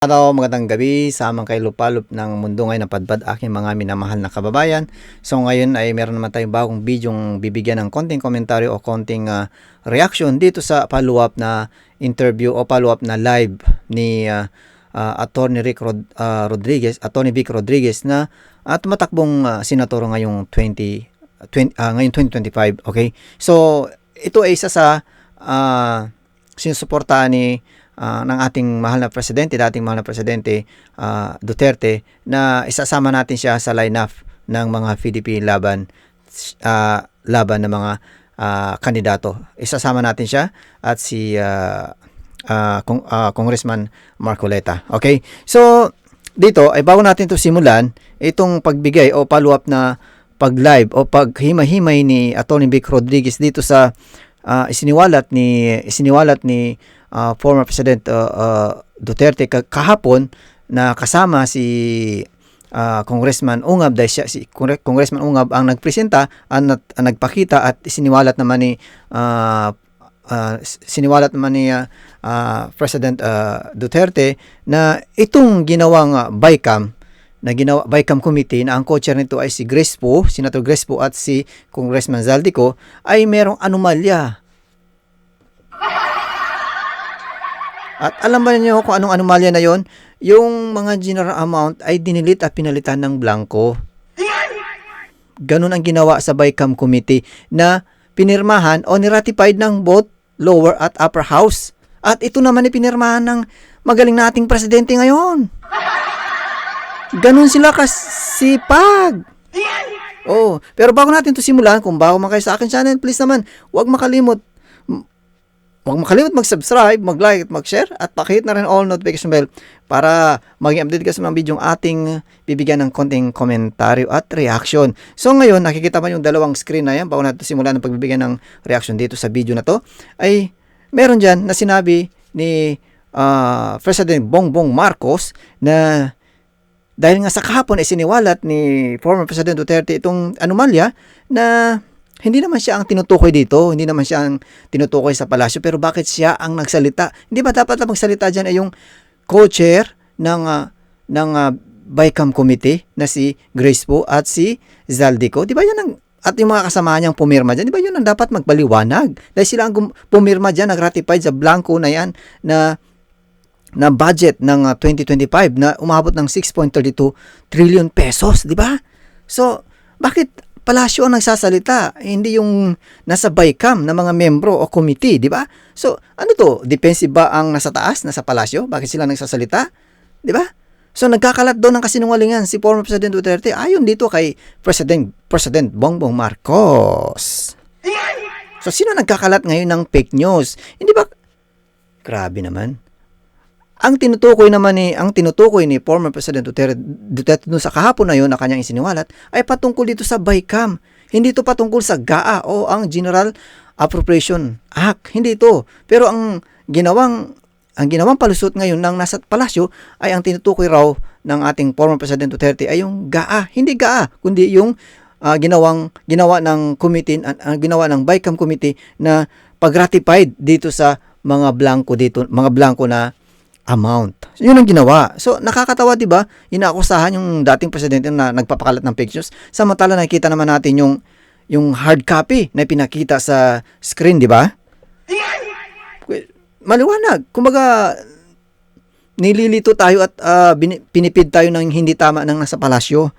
Araw, magandang gabi sa amang kay lupalop ng mundo ngayon napadbad aking mga minamahal na kababayan. So ngayon ay meron naman tayong bagong bidyong bibigyan ng konting komentaryo o konting reaction dito sa follow-up na interview o follow-up na live ni Attorney Rodriguez, Attorney Vic Rodriguez na tumatakbong senador ngayong 2025. Okay? So ito ay isa sa sinusuportahan ni ng ating mahal na presidente, dating mahal na presidente Duterte, na isasama natin siya sa lineup ng mga PDP laban ng mga kandidato. Isasama natin siya at si Congressman Marcoleta. Okay? So, dito ay bago natin ito simulan, itong pagbigay o follow-up na pag-live o paghimay-himay ni Atty. Vic Rodriguez dito sa isiniwalat ni former President Duterte kahapon na kasama si Congressman Ungab, dahil siya, si Congressman Ungab ang nagpresenta at nagpakita at siniwalat naman ni President Duterte na itong ginawang BICAM committee na ang co-chair nito ay si Senator Grace Poe at si Congressman Zaldico ay merong anomalya. At alam ba niyo kung anong anomalya na yon? Yung mga general amount ay dinilit at pinalitan ng blanco. Ganun ang ginawa sa BICAM committee na pinirmahan o niratified ng both lower at upper house. At ito naman ay pinirmahan ng magaling nating presidente ngayon. Ganun sila kasipag. Oh, pero bago natin ito simulan, kung bago man kayo sa akin channel, please naman, huwag makalimot mag-subscribe, mag-like at mag-share at pakihit na rin all notification bell para maging update ka sa mga video ating bibigyan ng konting komentaryo at reaction. So ngayon, nakikita mo yung dalawang screen na yan bago natin simulan ng pagbibigyan ng reaction dito sa video na to, ay meron dyan na sinabi ni President Bongbong Marcos na dahil nga sa kahapon ay siniwalat ni former President Duterte itong anomalya na hindi naman siya ang tinutukoy dito, hindi naman siya ang tinutukoy sa palasyo, pero bakit siya ang nagsalita? Hindi ba dapat na magsalita dyan ay yung co-chair ng BICAM committee na si Grace Poe at si Zaldico? Di ba yan at yung mga kasama niyang pumirma dyan, di ba yun ang dapat magpaliwanag? Dahil sila ang pumirma dyan, nag-ratified sa blanco na yan na budget ng 2025 na umabot ng 6.32 trillion pesos, di ba? So, bakit palasyo ang nagsasalita, hindi yung nasa BICAM na mga membro o committee, di ba? So, ano to? Defensive ba ang nasa taas, nasa palasyo? Bakit sila nagsasalita? Di ba? So, nagkakalat doon ng kasinungalingan si former President Duterte ayon dito kay President Bongbong Marcos. So, sino nagkakalat ngayon ng fake news? Hindi ba? Grabe naman. Ang tinutukoy ni former President Duterte dun sa kahapon na yun na kanyang isiniwalat ay patungkol dito sa BICAM. Hindi ito patungkol sa GAA o ang General Appropriation Act. Hindi ito. Pero ang ginawang palusot ngayon ng nasa palasyo ay ang tinutukoy raw ng ating former President Duterte ay yung GAA. Hindi GAA, kundi yung ginawa ng BICAM committee na pag-ratified dito sa mga blanco na amount. Yun ang ginawa. So, nakakatawa, di ba? Inaakusahan yung dating presidente na nagpapakalat ng fake news. Samantala, nakikita naman natin yung hard copy na pinakita sa screen, di ba? Maliwanag. Kumbaga, nililito tayo at pinipid tayo ng hindi tama ng nasa palasyo.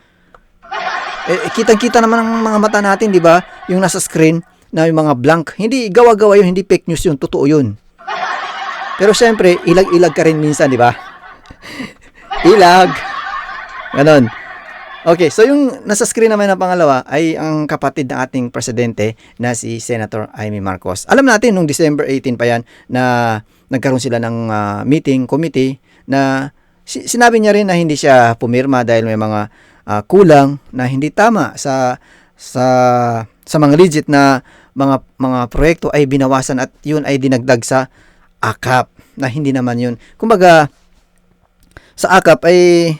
Kitang-kita naman ng mga mata natin, di ba? Yung nasa screen na yung mga blank. Hindi gawa-gawa yun, hindi fake news yun. Totoo yun. Pero syempre, ilag-ilag ka rin minsan, di ba? Ilag. Ganon. Okay, so yung nasa screen naman na pangalawa ay ang kapatid ng ating presidente na si Senator Amy Marcos. Alam natin, nung December 18 pa yan, na nagkaroon sila ng committee, na sinabi niya rin na hindi siya pumirma dahil may mga kulang na hindi tama sa mga legit na mga proyekto ay binawasan at yun ay dinagdag sa AKAP na hindi naman yun. Kumbaga, sa AKAP ay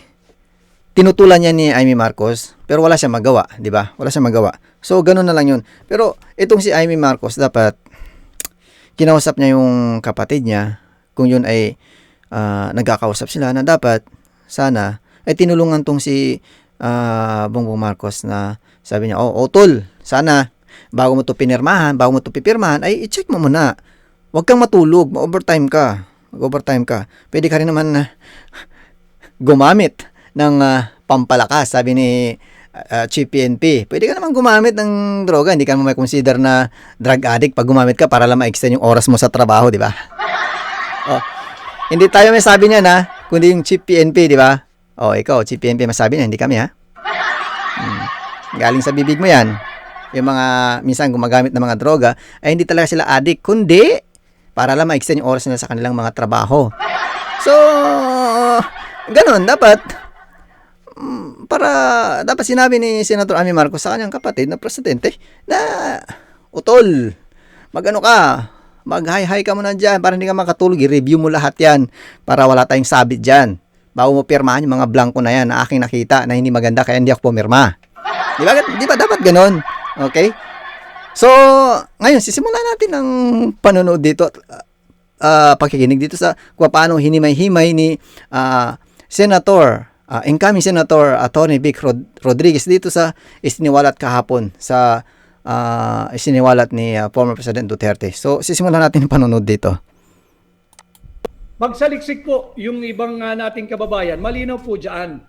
tinutulan niya ni Amy Marcos pero wala siyang magawa, di ba? Wala siyang magawa. So, ganun na lang yun. Pero itong si Amy Marcos, dapat kinausap niya yung kapatid niya kung yun ay nagkakausap sila na dapat sana ay tinulungan tong si Bongbong Marcos na sabi niya, tol, sana bago mo to pinirmahan, bago mo to pipirmahan, ay i-check mo muna. Huwag kang matulog, ma-overtime ka. Mag-overtime ka. Pwede ka rin naman gumamit ng pampalakas, sabi ni Chief PNP. Pwede ka naman gumamit ng droga, hindi ka naman may consider na drug addict pag gumamit ka para lang ma-extend yung oras mo sa trabaho, di ba? Hindi tayo may sabi niya na, kundi yung Chief PNP, di ba? Ikaw, Chief PNP, masabi niya, hindi kami, ha? Galing sa bibig mo yan. Yung mga, minsan gumagamit ng mga droga, ay hindi talaga sila addict, kundi para lang ma-extend yung oras nila sa kanilang mga trabaho. So, ganun, dapat sinabi ni Senator Amy Marcos sa kanyang kapatid na presidente na, utol, mag-hi-hi ka muna dyan para hindi ka makatulog, i-review mo lahat yan para wala tayong sabit dyan. Bago mo pirmahan yung mga blanco na yan na aking nakita na hindi maganda kaya hindi ako pumirma. Di ba dapat ganun? Okay? So, ngayon, sisimulan natin ang panonood dito at pakikinig dito sa kung paano hinimay-himay ni incoming Senator Tony Vic Rodriguez dito sa isiniwalat kahapon sa isiniwalat ni former President Duterte. So, sisimulan natin ang panonood dito. Magsaliksik po yung ibang nating kababayan. Malinaw po dyan.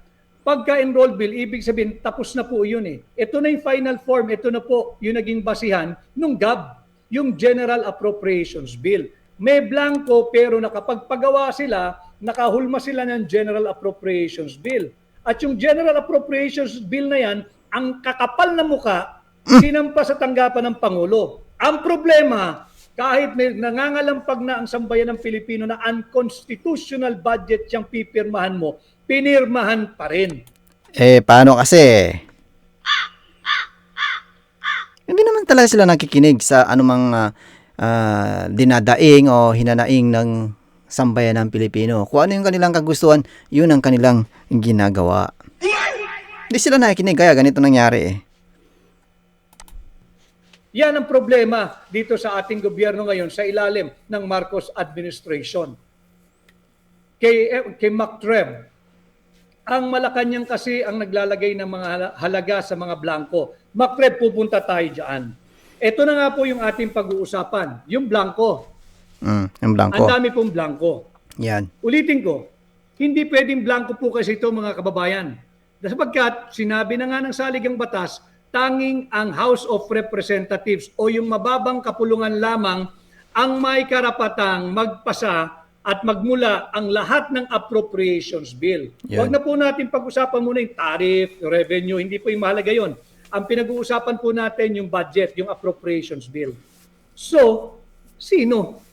Pagka-enroll bill, ibig sabihin, tapos na po yun eh. Ito na yung final form. Ito na po yung naging basihan ng GAB, yung General Appropriations Bill. May blanco pero nakapagpagawa sila, nakahulma sila ng General Appropriations Bill. At yung General Appropriations Bill na yan, ang kakapal na muka, sinampa sa tanggapan ng Pangulo. Ang problema, kahit may nangangalampag na ang sambayan ng Pilipino na unconstitutional budget siyang pipirmahan mo, pinirmahan pa rin. Paano kasi? Hindi naman talaga sila nakikinig sa anumang dinadaing o hinanaing ng sambayan ng Pilipino. Kung ano yung kanilang kagustuhan, yun ang kanilang ginagawa. Hindi sila nakikinig, kaya ganito nangyari eh. Yan ang problema dito sa ating gobyerno ngayon sa ilalim ng Marcos administration. Kay MacTreb, ang Malacanang kasi ang naglalagay ng mga halaga sa mga blanco. MacTreb, pupunta tayo dyan. Ito na nga po yung ating pag-uusapan, yung blanco. Yung blanco. Ang dami pong blanco. Yan. Ulitin ko, hindi pwedeng blanco po kasi ito mga kababayan. Sapagkat sinabi na nga ng saligang batas, tanging ang House of Representatives o yung mababang kapulungan lamang ang may karapatang magpasa at magmula ang lahat ng appropriations bill. Huwag na po natin pag-usapan muna yung tariff, yung revenue, hindi po yung mahalaga yun. Ang pinag-uusapan po natin yung budget, yung appropriations bill. So, sino?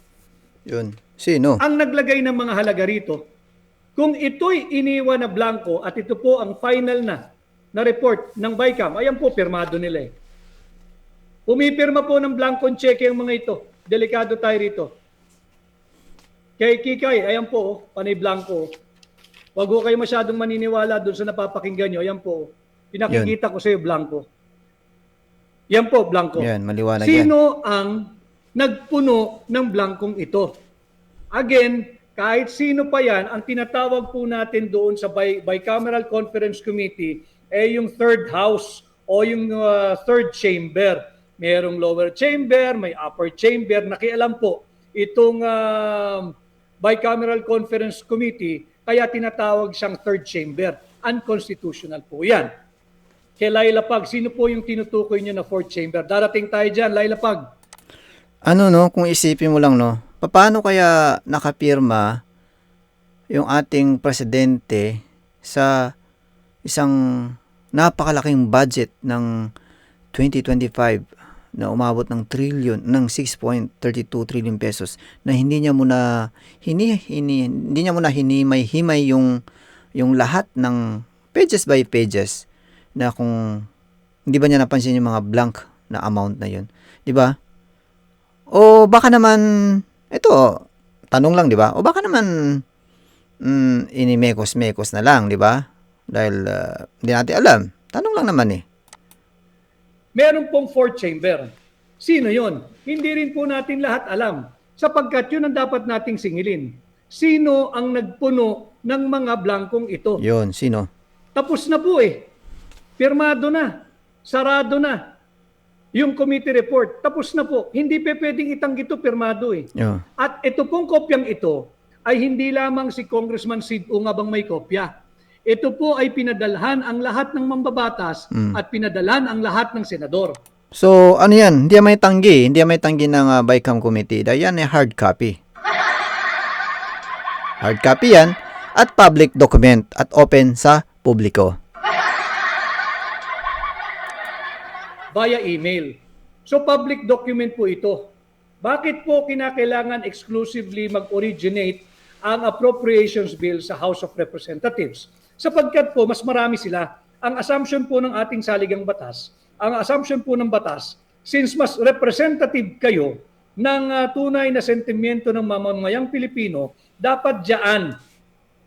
Yun. Sino? Ang naglagay ng mga halaga rito, kung ito'y iniwan na blanco at ito po ang final na report ng BICAM, ayan po, pirmado nila eh. Pumipirma po ng blankong cheque ang mga ito. Delikado tayo rito. Kay Kikay, ayan po, panay blanco. Huwag ko kayo masyadong maniniwala doon sa napapakinggan nyo. Ayan po, pinakikita ko sa iyo, blanco. Yan po, blanco. Yan, maliwanag yan. Sino ang nagpuno ng blankong ito? Again, kahit sino pa yan, ang tinatawag po natin doon sa Bicameral Conference Committee yung third house o yung third chamber. Merong lower chamber, may upper chamber. Nakialam po itong Bicameral Conference Committee, kaya tinatawag siyang third chamber. Unconstitutional po yan. Kay Laila Pag, sino po yung tinutukoy niyo na fourth chamber? Darating tayo dyan, Laila Pag. Kung isipin mo lang, paano kaya nakapirma yung ating presidente sa isang napakalaking budget ng 2025 na umabot ng 6.32 trillion pesos na hindi niya muna hinimay-himay yung lahat ng pages by pages na kung hindi ba niya napansin yung mga blank na amount na yun, di ba? O baka naman ito, tanong lang, di ba? O baka naman inimekos-mekos na lang, di ba? Dahil hindi natin alam. Tanong lang naman eh. Meron pong fourth chamber. Sino yon? Hindi rin po natin lahat alam. Sapagkat yun ang dapat nating singilin. Sino ang nagpuno ng mga blankong ito? Yun, sino? Tapos na po eh. Pirmado na. Sarado na. Yung committee report, tapos na po. Hindi pa pwedeng itanggi ito, pirmado eh. Yo. At ito pong kopyang ito ay hindi lamang si Congressman Sid O nga bang may kopya. Ito po ay pinadalhan ang lahat ng mambabatas at pinadalhan ang lahat ng senador. So, ano yan? Hindi may tanggi. Hindi may tanggi ng BICAM committee. Dahil yan ay hard copy. Hard copy yan at public document at open sa publiko. Via email. So public document po ito. Bakit po kinakailangan exclusively mag-originate ang appropriations bill sa House of Representatives? Sapagkat po mas marami sila. Ang assumption po ng ating saligang batas, ang assumption po ng batas, since mas representative kayo ng tunay na sentimiento ng mamamayang Pilipino, dapat diyan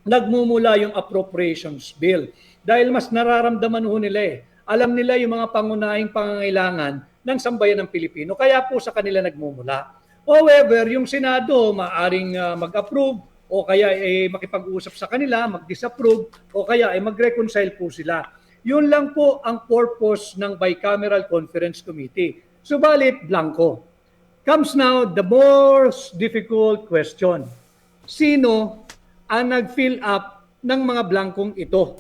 nagmumula yung appropriations bill. Dahil mas nararamdaman ho nila eh. Alam nila yung mga pangunahing pangangailangan ng sambayan ng Pilipino. Kaya po sa kanila nagmumula. However, yung Senado maaring mag-approve o kaya makipag-usap sa kanila, mag-disapprove o kaya mag-reconcile po sila. Yun lang po ang purpose ng Bicameral Conference Committee. Subalit, blanco. Comes now the most difficult question. Sino ang nag-fill up ng mga blankong ito?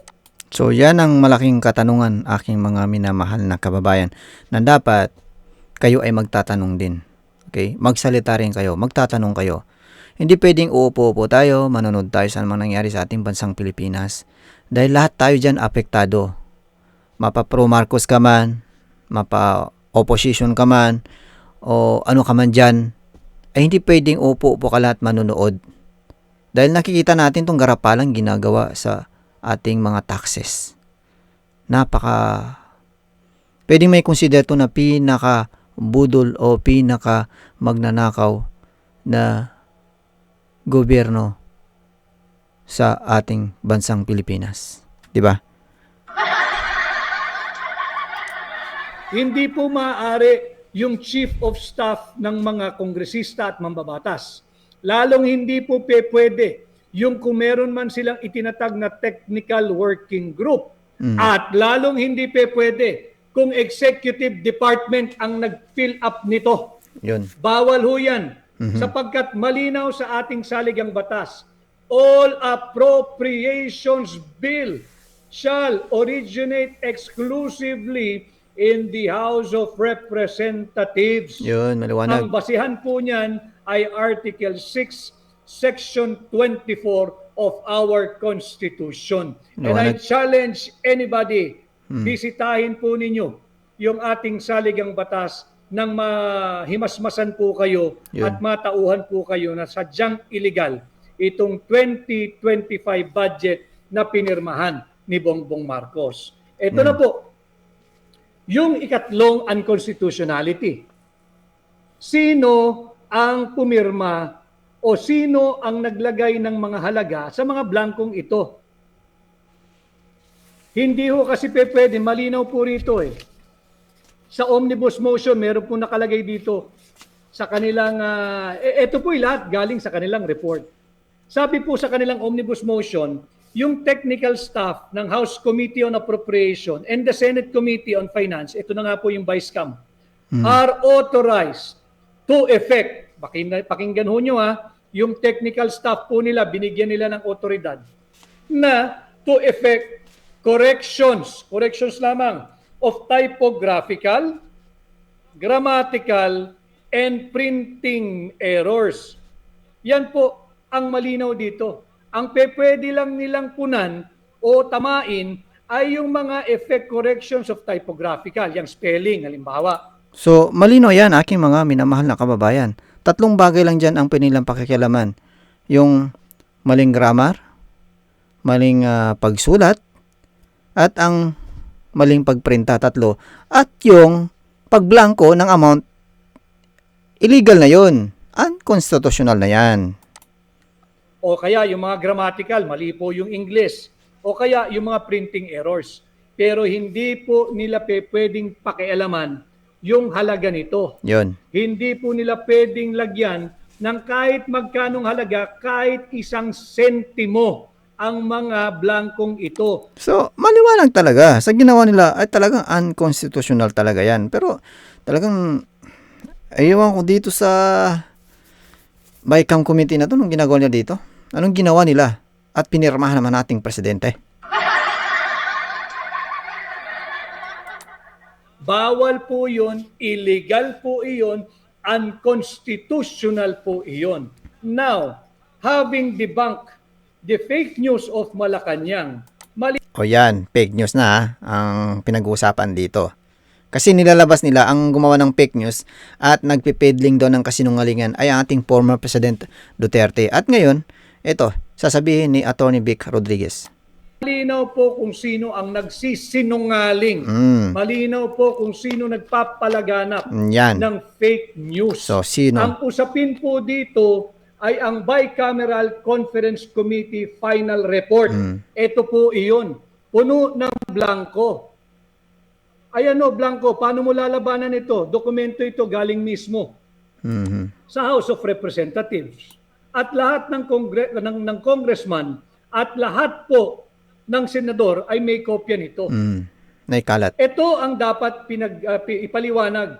So, yan ang malaking katanungan, aking mga minamahal na kababayan, na dapat kayo ay magtatanong din. Okay? Magsalita rin kayo, magtatanong kayo. Hindi pwedeng uupo-upo tayo, manonood tayo sa mga nangyari sa ating bansang Pilipinas. Dahil lahat tayo dyan apektado. Mapa-pro Marcos ka man, mapa-opposition ka man, o ano ka man dyan, ay hindi pwedeng uupo-upo ka lahat manonood. Dahil nakikita natin itong garapalang ginagawa sa ating mga taxes. Pwedeng may consider to na pinaka budol o pinaka magnanakaw na gobyerno sa ating bansang Pilipinas. Di ba? Hindi po maaari yung chief of staff ng mga kongresista at mambabatas. Lalong hindi po pwede yung kung meron man silang itinatag na technical working group. At lalong hindi pwede kung executive department ang nag-fill up nito. Yun. Bawal ho yan. Sapagkat malinaw sa ating saligang batas, all appropriations bill shall originate exclusively in the House of Representatives. Yun, maliwanag. Ang basihan po niyan ay Article 6, Section 24 of our Constitution. And I challenge anybody, bisitahin po ninyo yung ating saligang batas nang mahimasmasan po kayo at matauhan po kayo na sadyang illegal itong 2025 budget na pinirmahan ni Bongbong Marcos. Ito na po, yung ikatlong unconstitutionality. Sino ang pumirma o sino ang naglagay ng mga halaga sa mga blankong ito? Hindi ho kasi pwede, malinaw po rito eh. Sa omnibus motion, meron po nakalagay dito sa kanilang, ito po lahat galing sa kanilang report. Sabi po sa kanilang omnibus motion, yung technical staff ng House Committee on Appropriation and the Senate Committee on Finance, ito na nga po yung Vice-Cam, are authorized to effect, pakinggan ho nyo yung technical staff po nila, binigyan nila ng otoridad na to effect corrections lamang of typographical, grammatical, and printing errors. Yan po ang malinaw dito. Ang pwede lang nilang punan o tamain ay yung mga effect corrections of typographical, yung spelling, halimbawa. So, malino yan, aking mga minamahal na kababayan. Tatlong bagay lang dyan ang pinilang pakikialaman. Yung maling grammar, maling pagsulat, at ang maling pagprinta, tatlo. At yung pagblanko ng amount, illegal na yun. Unconstitutional na yan. O kaya yung mga grammatical, mali po yung English. O kaya yung mga printing errors. Pero hindi po nila pwedeng pakialaman yung halaga nito. Yun. Hindi po nila pwedeng lagyan ng kahit magkanong halaga, kahit 1 sentimo ang mga blankong ito. So, maliwanag talaga. Sa ginawa nila ay talagang unconstitutional talaga yan. Pero talagang ayaw ko dito sa BICAM committee na to, anong ginagawa nila dito? Anong ginawa nila? At pinirmahan naman nating presidente. Bawal po yun, illegal po iyon, unconstitutional po iyon. Now, having debunked the fake news of Malacanang, O yan, fake news na ang pinag-uusapan dito. Kasi nilalabas nila ang gumawa ng fake news at nagpipedling doon ng kasinungalingan ay ang ating former President Duterte. At ngayon, ito, sasabihin ni Atty. Vic Rodriguez. malinaw po kung sino ang nagsisinungaling. Malinaw po kung sino nagpapalaganap Yan. ng fake news. So, sino? Ang usapin po dito ay ang Bicameral Conference Committee final report. Ito po iyon. Puno ng blanco. Ayan o, blanco. Paano mo lalabanan ito? Dokumento ito galing mismo sa House of Representatives. At lahat ng, ng congressman at lahat po ng senador ay may kopya nito. Naikalat. Ito ang dapat ipaliwanag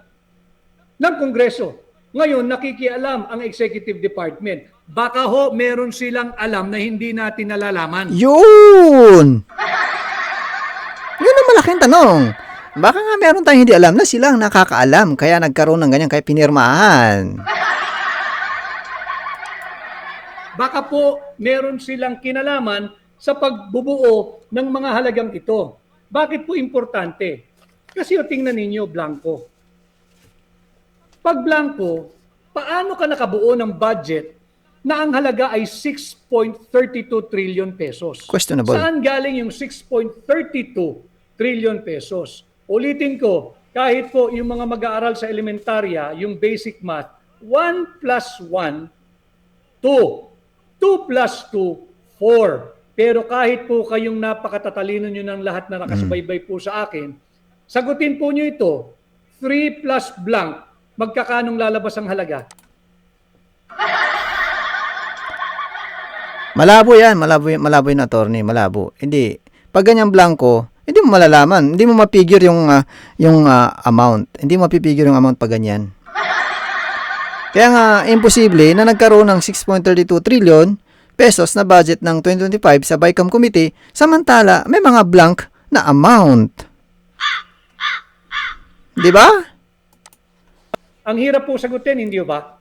ng Kongreso. Ngayon, nakikialam ang Executive Department. Baka ho, meron silang alam na hindi natin nalalaman. Yun! Yun ang malaking tanong. Baka nga meron tayong hindi alam na silang nakakaalam kaya nagkaroon ng ganyan kaya pinirmahan. Baka po meron silang kinalaman sa pagbubuo ng mga halagang ito. Bakit po importante? Kasi tingnan ninyo, blanco. Pag blanco, paano ka nakabuo ng budget na ang halaga ay 6.32 trillion pesos? Questionable. Saan galing yung 6.32 trillion pesos? Ulitin ko, kahit po yung mga mag-aaral sa elementarya, yung basic math, 1 plus 1, 2. 2 plus 2, 4. Pero kahit po kayong napakatatalino nyo ng lahat na nakasubaybay po sa akin, sagutin po nyo ito, 3 plus blank, magkakanong lalabas ang halaga? Malabo yan, malabo yung attorney, malabo. Hindi, pag ganyan blanco, hindi mo malalaman, hindi mo mapigure yung amount. Hindi mo mapipigure yung amount pag ganyan. Kaya nga, imposible na nagkaroon ng 6.32 trillion pesos na budget ng 2025 sa BICAM Committee, samantala may mga blank na amount. Di ba? Ang hirap po sagutin, hindi ba?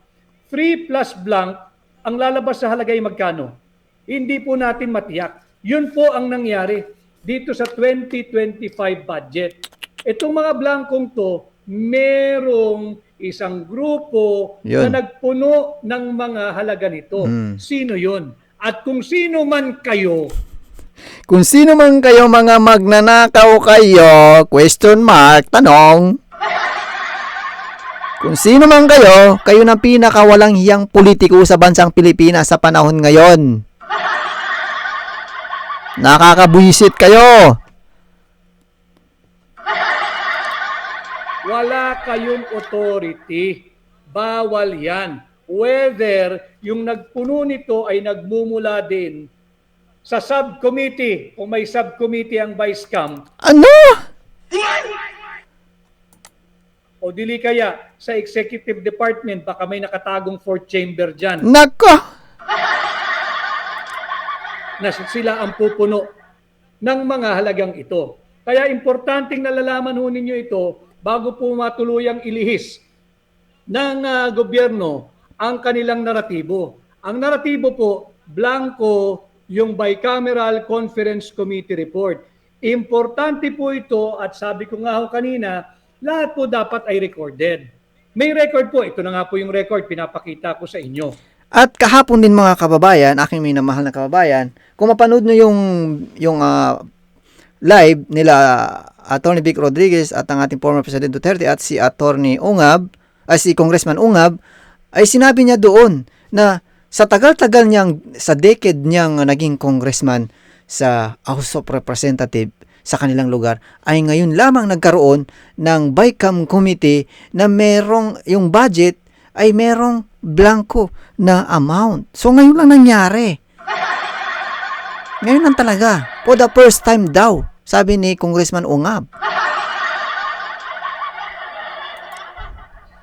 3 plus blank, ang lalabas sa halaga ay magkano? Hindi po natin matiyak. Yun po ang nangyari dito sa 2025 budget. Itong mga blankong to, merong isang grupo Yun. na nagpuno ng mga halaga nito. Sino yun? At kung sino man kayo, Kung sino man kayo mga magnanakaw kayo, question mark, tanong. Kung sino man kayo, kayo ng pinakawalang hiyang politiko sa bansang Pilipinas sa panahon ngayon. Nakakabuisit kayo. wala kayong authority. Bawal yan. Whether yung nagpuno nito ay nagmumula din sa subcommittee, kung may subcommittee ang Vice-Cam, Ano? o dili kaya sa Executive Department, baka may nakatagong fourth chamber dyan Nako. na sila ang pupuno ng mga halagang ito. Kaya importanteng nalalaman ho ninyo ito bago po matuluyang ilihis ng gobyerno ang kanilang naratibo. Ang naratibo po, blanco yung Bicameral Conference Committee report. Importante po ito at sabi ko nga ho kanina, lahat po dapat ay recorded. May record po, ito na nga po yung record, pinapakita ko sa inyo. At kahapon din mga kababayan, aking minamahal na kababayan, kung mapanood nyo yung live nila Atty. Vic Rodriguez at ang ating former President Duterte at si Atty. Ungab, si Congressman Ungab, ay sinabi niya doon na sa tagal-tagal niyang, sa decade niyang naging congressman sa House of Representatives sa kanilang lugar, ay ngayon lamang nagkaroon ng BICAM Committee na merong, yung budget ay merong blanco na amount. So ngayon lang nangyari. Ngayon lang talaga. For the first time daw, sabi ni Congressman Ungab.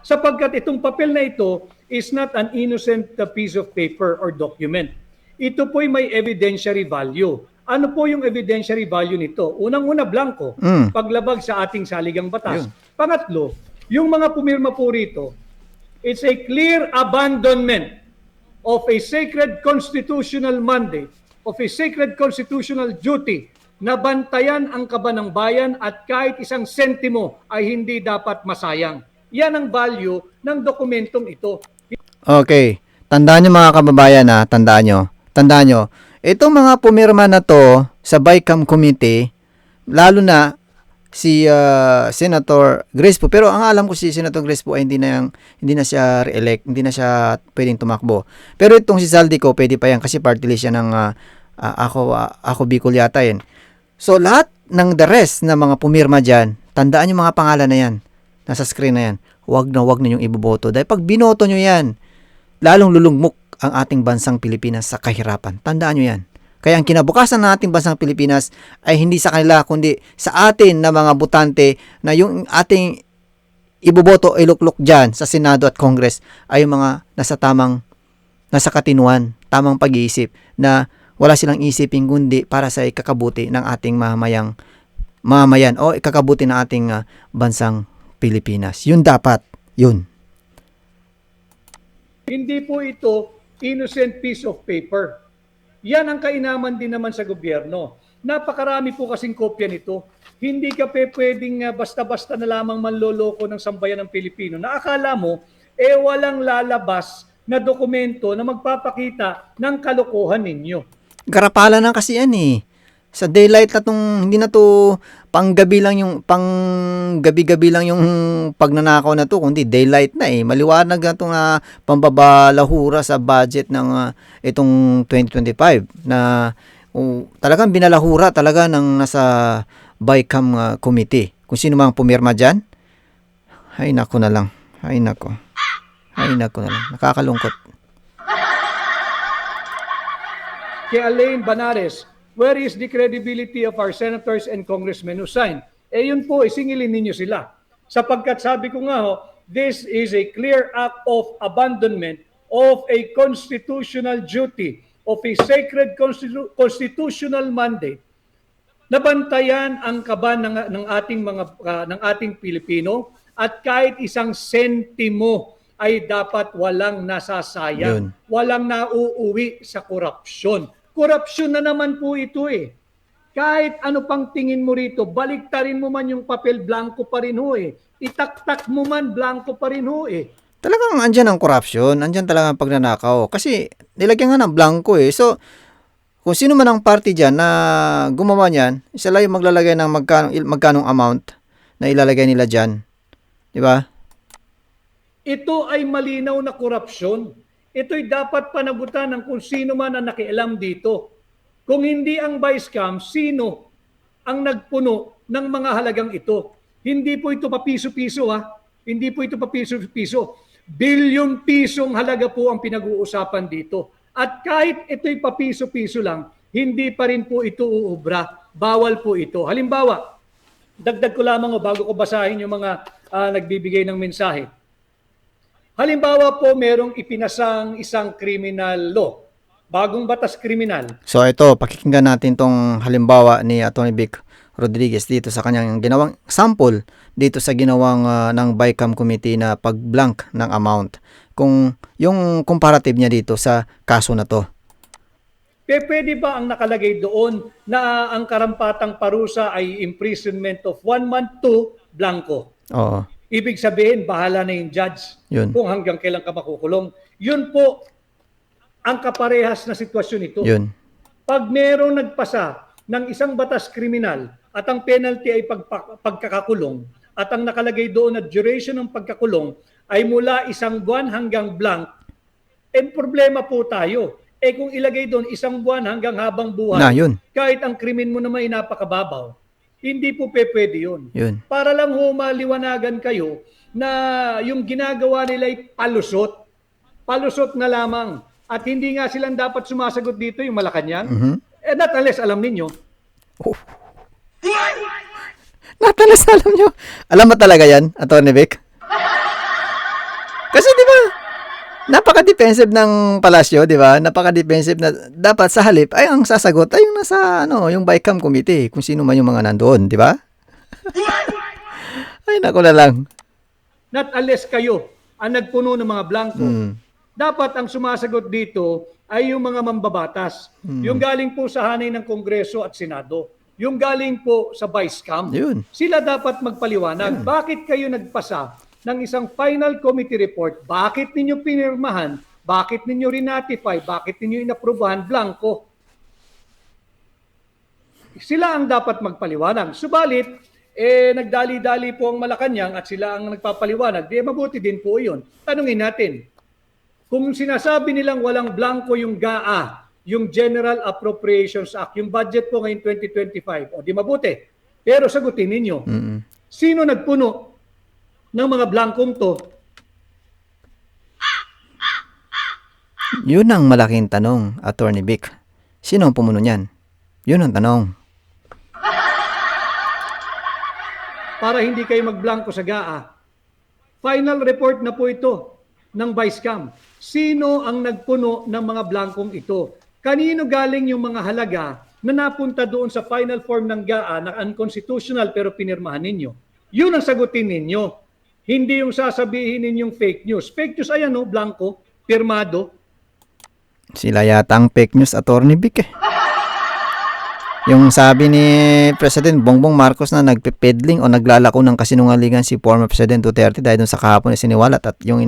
Sapagkat itong papel na ito is not an innocent piece of paper or document. Ito po'y may evidentiary value. Ano po yung evidentiary value nito? Unang-una, blanco. Paglabag sa ating saligang batas. Yun. Pangatlo, yung mga pumirma po rito, it's a clear abandonment of a sacred constitutional mandate, of a sacred constitutional duty na bantayan ang kaban ng bayan at kahit isang sentimo ay hindi dapat masayang. Yan ang value ng dokumentong ito. Okay. Tandaan nyo mga kababayan ha. Tandaan nyo. Itong mga pumirma na to sa BICAM Committee, lalo na si Senator Grace Poe. Pero ang alam ko si Senator Grace Poe ay hindi na siya re-elect, hindi na siya pwedeng tumakbo. Pero itong si Zaldico, pwede pa yan kasi party list siya ng ako Bicol yata yan. So lahat ng the rest na mga pumirma dyan, tandaan yung mga pangalan na yan. Nasa screen na yan. Huwag na yung iboboto. Dahil pag binoto nyo yan, lalong lulugmok ang ating bansang Pilipinas sa kahirapan. Tandaan nyo yan. Kaya ang kinabukasan ng ating bansang Pilipinas ay hindi sa kanila kundi sa atin na mga botante na yung ating iboboto iluklok dyan sa Senado at Congress ay yung mga nasa katinuan, tamang pag-iisip na wala silang isipin kundi para sa ikakabuti ng ating mamamayan o ikakabuti ng ating bansang Pilipinas. Yun dapat. Yun. Hindi po ito innocent piece of paper. Yan ang kainaman din naman sa gobyerno. Napakarami po kasing kopya nito. Hindi ka pwedeng basta-basta na lamang manloloko ng sambayan ng Pilipino na akala mo walang lalabas na dokumento na magpapakita ng kalokohan ninyo. Garapala na kasi yan eh. Sa daylight na tong, hindi na to panggabi gabi lang yung pagnanakaw na to, kundi daylight na eh. Maliwanag na itong pambabalahura sa budget ng itong 2025 na talagang binalahura talaga ng nasa BICAM committee. Kung sino mang pumirma dyan, ay nako na lang. Ay nako na lang. Nakakalungkot. Kay Elaine Banares, where is the credibility of our senators and congressmen who signed? Yun po, isingilin ninyo sila. Sapagkat sabi ko nga this is a clear act of abandonment of a constitutional duty, of a sacred constitutional mandate na bantayan ang kaban ng ating Pilipino at kahit isang sentimo ay dapat walang nasasayang, walang nauuwi sa korupsyon. Korupsyon na naman po ito eh. Kahit ano pang tingin mo rito, baliktarin mo man yung papel, blanco pa rin ho eh. Itaktak mo man, blanco pa rin ho eh. Talagang andyan ang korupsyon, andyan talaga ang pagnanakaw. Kasi nilagyan nga ng blanco eh. So, kung sino man ang party dyan na gumawa niyan, isa lang yung maglalagay ng magkanong amount na ilalagay nila dyan. Di ba? Ito ay malinaw na korupsyon. Ito'y dapat panagutan ng kung sino man ang nakialam dito. Kung hindi ang BICAM, sino ang nagpuno ng mga halagang ito? Hindi po ito papiso-piso ha. Hindi po ito papiso-piso. Bilyon pisong halaga po ang pinag-uusapan dito. At kahit ito'y papiso-piso lang, hindi pa rin po ito uubra. Bawal po ito. Halimbawa, dagdag ko lamang bago ko basahin yung mga nagbibigay ng mensahe. Halimbawa po, merong ipinasang isang criminal law, bagong batas kriminal. So ito, pakikinggan natin tong halimbawa ni Atty. Vic Rodriguez dito sa kanyang ginawang sample dito sa ginawang ng BICAM committee na pag-blank ng amount. Kung yung comparative niya dito sa kaso na to. Pwede ba ang nakalagay doon na ang karampatang parusa ay imprisonment of 1 month to blanco? Oo. Ibig sabihin, bahala na yung judge kung hanggang kailan ka makukulong. Yun po ang kaparehas na sitwasyon ito. Yun. Pag merong nagpasa ng isang batas kriminal at ang penalty ay pagkakakulong at ang nakalagay doon na duration ng pagkakulong ay mula 1 buwan hanggang blank, problema po tayo. Kung ilagay doon 1 buwan hanggang habang buhay, kahit ang krimen mo naman ay napakababaw, hindi po pwede yun. Para lang maliwanagan kayo na yung ginagawa nila ay palusot. palusot na lamang. At hindi nga silang dapat sumasagot dito, yung Malacanang. Mhm. Not unless alam ninyo, Oh. Natalas, alam nyo. Alam mo talaga yan, Atty. Vic? Kasi di ba, napaka-defensive ng palasyo, di ba? Napaka-defensive na dapat sa halip ay ang sasagot ay yung nasa yung BICAM committee, kung sino man yung mga nandoon, di ba? Ay, naku na lang. not unless kayo ang nagpuno ng mga blanco. Mm. Dapat ang sumasagot dito ay yung mga mambabatas. Yung galing po sa hanay ng Kongreso at Senado. Yung galing po sa Vice-Cam. Yun. Sila dapat magpaliwanag. Bakit kayo nagpasa ng isang final committee report? Bakit ninyo pinirmahan? Bakit ninyo rinatify? Bakit ninyo inaprubahan? Blanco. Sila ang dapat magpaliwanag. Subalit, nagdali-dali po ang Malacanang at sila ang nagpapaliwanag. Di mabuti din po yun. Tanungin natin, kung sinasabi nilang walang blanco yung GAA, yung General Appropriations Act, yung budget po ngayon 2025, o di mabuti. Pero sagutin ninyo, sino nagpuno ng mga blankong to? Yun ang malaking tanong, Atty. Vic. Sino ang pumuno niyan? Yun ang tanong. Para hindi kayo magblanko sa GAA. Final report na po ito ng Vice-Cam. Sino ang nagpuno ng mga blankong ito? Kanino galing yung mga halaga na napunta doon sa final form ng GAA na unconstitutional pero pinirmahan ninyo? Yun ang sagutin ninyo. Hindi yung sasabihin ninyong fake news. Fake news, ayan o, blanco, pirmado. Sila yata ang fake news, Atty. Vic eh. Yung sabi ni President Bongbong Marcos na nagpe-peddling o naglalako ng kasinungalingan si former President Duterte dahil dun sa kahapon na siniwalat at yung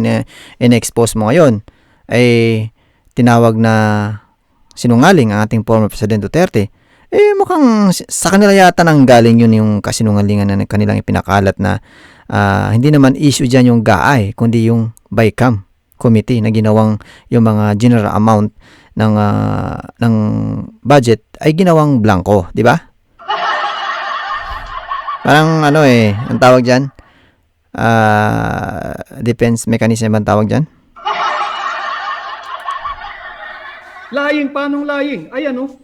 in-expose mo ngayon ay tinawag na sinungaling ang ating former President Duterte. Mukhang sa kanila yata nang galing yun yung kasinungalingan na kanilang ipinakalat na hindi naman issue dyan yung GAA kundi yung BICAM committee na ginawang yung mga general amount ng budget ay ginawang blanco, di ba? Parang ang tawag diyan, defense mechanism ang tawag diyan. Lying, paanong lying? Ayan o.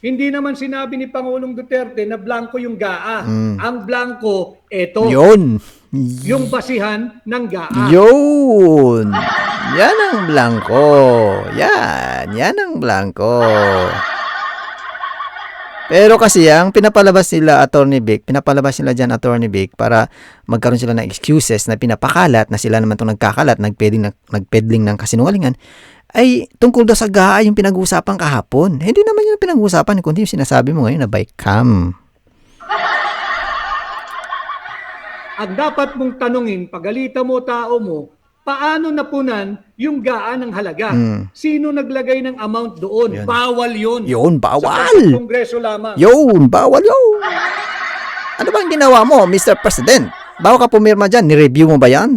Hindi naman sinabi ni Pangulong Duterte na blanco yung GAA. Ang blanco, eto. Yun. Yung basihan ng GAA. Yun. Yan ang blanco. Yan ang blanco. Pero kasi ang pinapalabas nila Atty. Vic para magkaroon sila ng excuses na pinapakalat na sila naman itong nagkakalat, nagpeddling ng kasinungalingan, ay tungkol daw sa GAA yung pinag-uusapan kahapon. Hindi naman yung pinag-uusapan, kundi yung sinasabi mo ngayon na BICAM. Ang dapat mong tanungin, pagalita mo tao mo, paano napunan yung GAA ng halaga? Sino naglagay ng amount doon? Yun. Bawal yun. Yun, Sa bawal. Kongreso lamang. Yun, bawal yun. Ano bang ginawa mo, Mr. President? Bago ka pumirma dyan, ni-review mo ba yan?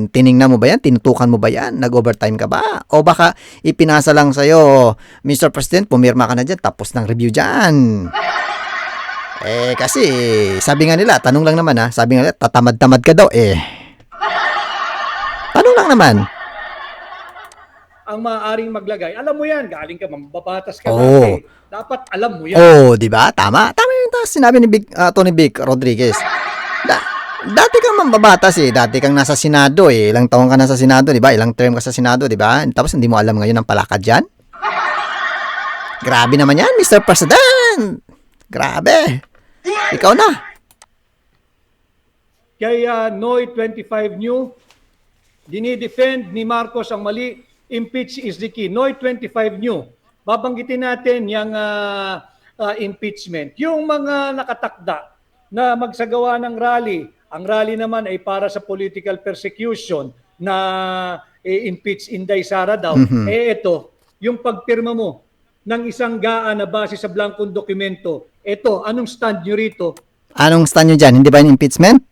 Tiningnan mo ba yan? Tinutukan mo ba yan? Nag-overtime ka ba? O baka ipinasa lang sa'yo, Mr. President, pumirma ka na dyan, tapos ng review dyan. Kasi, sabi nga nila, tanong lang naman sabi nga nila, tatamad-tamad ka daw Tanong lang naman. Ang maaaring maglagay, alam mo yan, galing ka, mambabatas ka Oo. dati. Dapat alam mo yan. Di ba? Tama. Tama yung sinabi ni Tony Vic Rodriguez. Dati kang mambabatas Dati kang nasa Senado Ilang taon ka nasa Senado, di ba? Ilang term ka sa Senado, di ba? Tapos hindi mo alam ngayon ang palakad dyan? Grabe naman yan, Mr. President! Grabe! Ikaw na! Kaya Noy 25 New, dinidefend ni Marcos ang mali, impeach is the key. Noy 25 New, babanggitin natin yung impeachment. Yung mga nakatakda na magsagawa ng rally, ang rally naman ay para sa political persecution na impeach Inday Sara daw. Ito, yung pagpirma mo ng isang GAA na base sa blankong dokumento, ito, anong stand nyo rito? Anong stand nyo dyan? Hindi ba yung impeachment?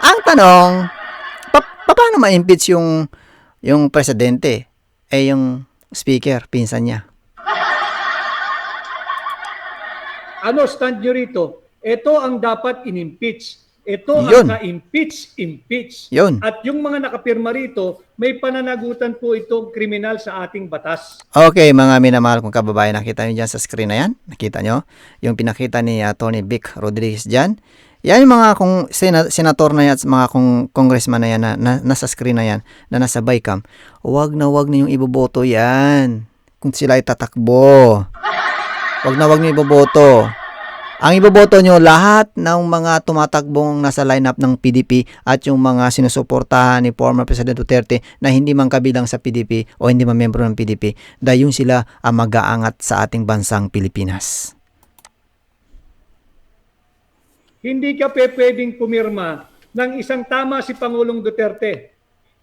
Ang tanong, paano ma-impeach yung presidente? Yung speaker, pinsan niya. Ano stand nyo rito? Ito ang dapat in-impeach. Ito Yun. ang ka-impeach. Yun. At yung mga nakapirma rito, may pananagutan po itong kriminal sa ating batas. Okay, mga minamahal kong kababayan, nakita nyo dyan sa screen na yan? Nakita nyo? Yung pinakita ni Tony Vic Rodriguez dyan? Yan yung mga senator na yan at mga congressman na yan na nasa screen na yan, na nasa bycam. Huwag na yung iboboto yan kung sila ay tatakbo. Huwag na iboboto. Ang iboboto nyo, lahat ng mga tumatakbong nasa lineup ng PDP at yung mga sinusuportahan ni former President Duterte na hindi man kabilang sa PDP o hindi man membro ng PDP, dahil sila ang mag-aangat sa ating bansang Pilipinas. Hindi ka pwedeng pumirma ng isang tama si Pangulong Duterte.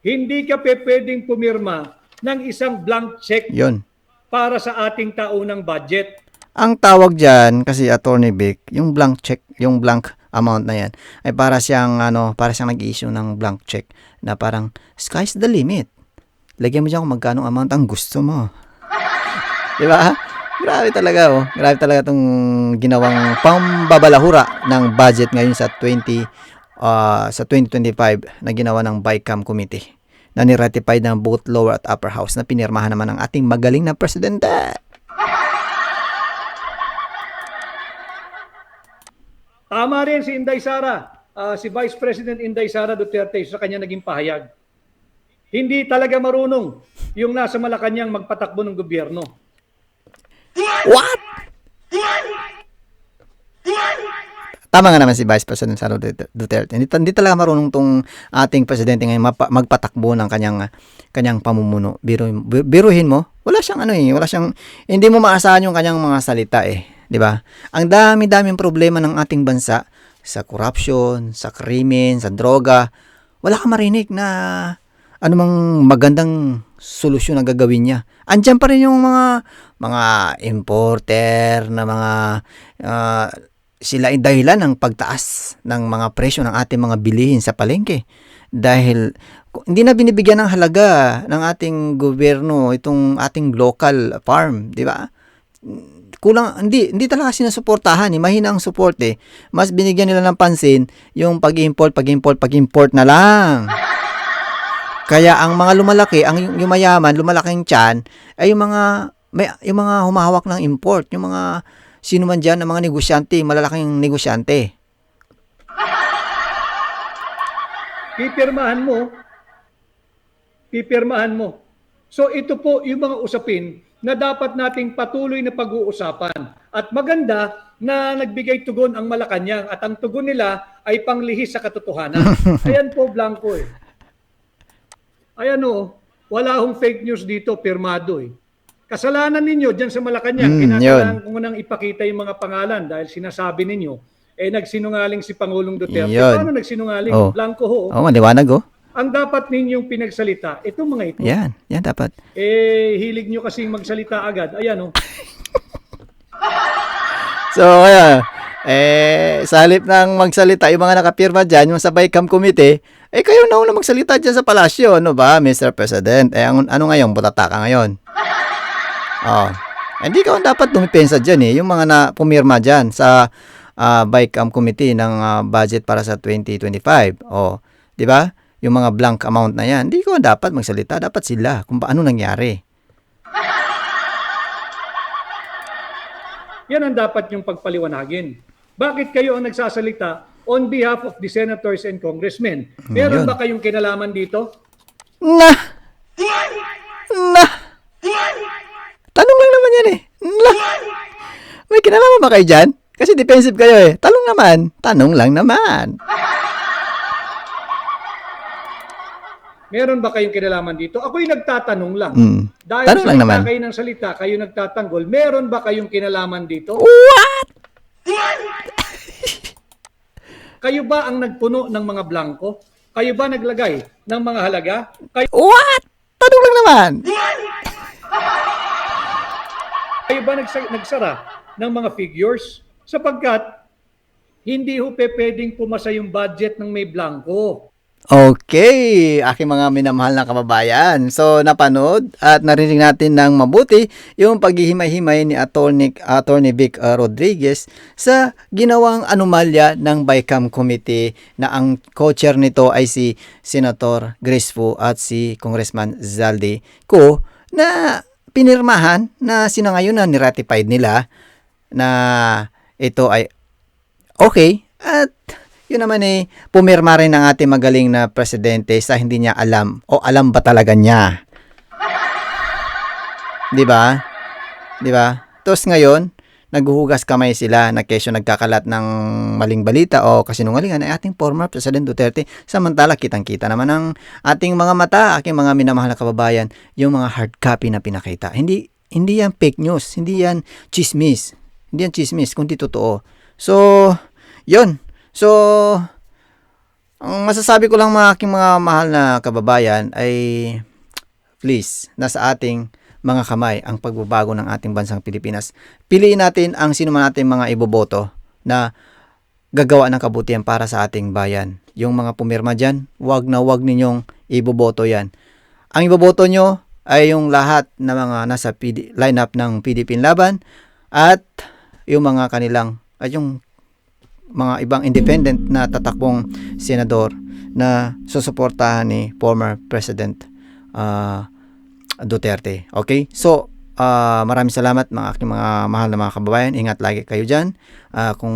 Hindi ka pwedeng pumirma ng isang blank check Yun. para sa ating taunang budget. Ang tawag dyan, kasi Attorney Vic, yung blank check, yung blank amount na yan, ay para siyang nag-i-issue ng blank check na parang sky's the limit. Lagyan mo dyan kung magkano amount ang gusto mo. Di ba? Grabe talaga, oh. Grabe talaga itong ginawang pambabalahura ng budget ngayon sa 2025 na ginawa ng BICAM Committee na niratify ng both lower at upper house na pinirmahan naman ng ating magaling na presidente. Tama rin si Inday Sara, si Vice President Inday Sara Duterte sa kanya naging pahayag. Hindi talaga marunong yung nasa Malacanang magpatakbo ng gobyerno. What? Tama nga naman si Vice President Sara Duterte. Hindi talaga marunong tong ating presidente ngayon magpatakbo ng kanyang pamumuno. Biruhin mo, wala siyang hindi mo maasahan yung kanyang mga salita eh. 'Di ba? Ang dami-daming problema ng ating bansa sa corruption, sa krimen, sa droga. Wala kang marinig na anumang magandang solusyon na gagawin niya. Andiyan pa rin yung mga importer na sila ay dahilan ng pagtaas ng mga presyo ng ating mga bilihin sa palengke. Dahil hindi na binibigyan ng halaga ng ating gobyerno itong ating local farm, 'di ba? Kulang, hindi talaga sinusuportahan, mahina ang support eh. Mas binigyan nila ng pansin yung pag-import na lang. Kaya ang mga lumalaki, yung mayaman, lumalaking tiyan, ay yung mga humahawak ng import, yung mga sino man dyan, ng mga negosyante, malalaking negosyante. Pipirmahan mo. So ito po yung mga usapin na dapat nating patuloy na pag-uusapan. At maganda na nagbigay tugon ang Malacanang at ang tugon nila ay panglihis sa katotohanan. Ayan po, Blanco eh. Ayan o, wala hong fake news dito, pirmado eh. Kasalanan ninyo dyan sa Malacanang, kinakailangan ko nang ipakita yung mga pangalan dahil sinasabi ninyo, nagsinungaling si Pangulong Duterte. Yun. Paano nagsinungaling? Oh. Blanco ho. Maliwanag oh. Ang dapat ninyong pinagsalita, itong mga ito. Yan dapat. Hilig nyo kasing magsalita agad. Ayan, oh. So, sa halip ng magsalita, yung mga nakapirma dyan, yung sa BICAM Committee, kayo na una magsalita dyan sa palasyo, ano ba, Mr. President? Ano ngayon, butata ka ngayon? Hindi ka dapat dumipensa dyan yung mga pumirma dyan sa BICAM Committee ng budget para sa 2025. Di ba? Yung mga blank amount na yan, hindi ko dapat magsalita. Dapat sila kung paano nangyari. Yan ang dapat yung pagpaliwanagin. Bakit kayo ang nagsasalita on behalf of the senators and congressmen? Meron ba kayong kinalaman dito? Tanong lang naman yan eh. May kinalaman ba kayo dyan? Kasi defensive kayo eh. Tanong lang naman. Meron ba kayong kinalaman dito? Ako'y nagtatanong lang. Dahil Tanong lang naman. kayo ng salita, kayo nagtatanggol, meron ba kayong kinalaman dito? What? Kayo ba ang nagpuno ng mga blanco? Kayo ba naglagay ng mga halaga? What? Tanong lang naman. Kayo ba nagsara ng mga figures? Sapagkat hindi ho pwedeng pumasa yung budget ng may blanco. Okay, aking mga minamahal na kababayan. So, napanood at narinig natin ng mabuti yung paghihimay-himay ni Attorney Vic Rodriguez sa ginawang anomalya ng BICAM Committee na ang co-chair nito ay si Senator Grace Fu at si Congressman Zaldi Ko na pinirmahan na sinangayunan ni-ratified nila na ito ay okay at yun naman pumirma rin ng ating magaling na presidente sa hindi niya alam o alam ba talaga niya. 'Di ba? 'Di ba? Tapos ngayon, naghuhugas kamay sila na kesyo nagkakalat ng maling balita o kasinungalingan ay ating former President Duterte. Samantala, kitang-kita naman ng ating mga mata, aking mga minamahal na kababayan, yung mga hard copy na pinakita. Hindi yan fake news, hindi yan chismis. Hindi yan chismis, kundi totoo. So, yun. So, ang masasabi ko lang mga aking mga mahal na kababayan ay please, nasa ating mga kamay ang pagbabago ng ating bansang Pilipinas. Piliin natin ang sino man natin mga iboboto na gagawa ng kabutihan para sa ating bayan. Yung mga pumirma dyan, wag na wag ninyong iboboto yan. Ang iboboto nyo ay yung lahat na mga nasa lineup ng PDP Laban at yung mga kanilang, at yung mga ibang independent na tatakbong senador na susuportahan ni former President Duterte. Okay? So, maraming salamat mga aking mga mahal na mga kababayan. Ingat lagi kayo dyan. Kung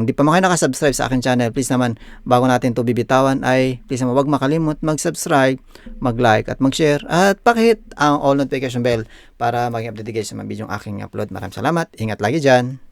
di pa kayo nakasubscribe sa aking channel, please naman, bago natin to bibitawan, ay please naman wag makalimot mag-subscribe, mag-like at mag-share at pakihit ang all notification bell para maging updated kayo sa mga video aking upload. Maraming salamat. Ingat lagi dyan.